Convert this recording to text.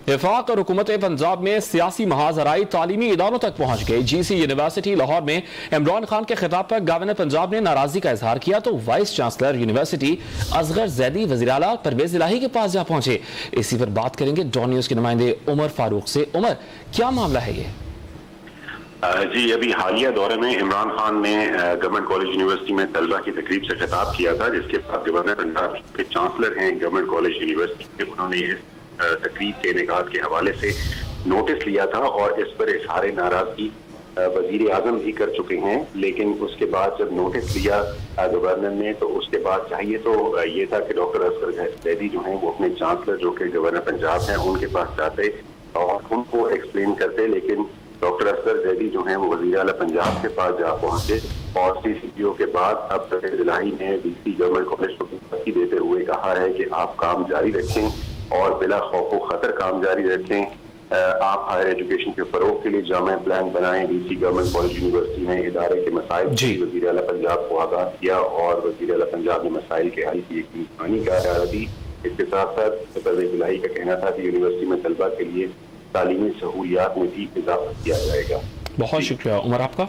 वफाक और हुकूमत पंजाब में सियासी महाजराई तालीमी इदारों तक पहुंच गई। GC यूनिवर्सिटी लाहौर में इमरान खान के खिताब पर गवर्नर पंजाब ने नाराजगी का इजहार किया तो vice chancellor university Asghar Zaidi वज़ीर आला परवेज इलाही के पास जा पहुंचे। इसी पर बात करेंगे डॉन न्यूज के नुमाइंदे उमर फारूक से। उमर, क्या मामला है ये? जी, अभी हालिया दौरे में इमरान खान ने गवर्नमेंट कॉलेज यूनिवर्सिटी में तलबा की तकरीब से खिताब किया था, जिसके बाद गवर्नर पंजाब के चांसलर हैं गवर्नमेंट कॉलेज यूनिवर्सिटी के, उन्होंने इस तकरीब के इनेकाद के हवाले से नोटिस लिया था और इस पर इजहार नाराजगी वजीर आजम भी कर चुके हैं। लेकिन उसके बाद जब नोटिस लिया गवर्नर ने तो उसके बाद चाहिए तो ये था कि डॉक्टर असगर जैदी जो हैं वो अपने चांसलर जो कि गवर्नर पंजाब हैं उनके पास जाते और उनको एक्सप्लेन करते, लेकिन डॉक्टर असगर जैदी जो हैं वो वज़ीर आला पंजाब के पास जा पहुंचे और CCPO के बाद अब परवेज इलाही ने DC गवर्नमेंट कॉलेज को धमकी देते हुए कहा है कि आप काम जारी रखें और बिला खौफ खतर काम जारी रखें। आप हायर एजुकेशन के फरोग के लिए जामा प्लान बनाएं। DC गवर्नमेंट कॉलेज यूनिवर्सिटी ने इदारे के मसाइल से वज़ीर आला पंजाब को आगाह किया और वज़ीर आला पंजाब ने मसाइल के हल की यकीनी बहानी का इरादा दी। इसके साथ साथ परवेज इलाही का कहना था कि यूनिवर्सिटी में तलबा के लिए तालीमी सहूलियात में भी इजाफा किया जाएगा। बहुत शुक्रिया उमर आपका।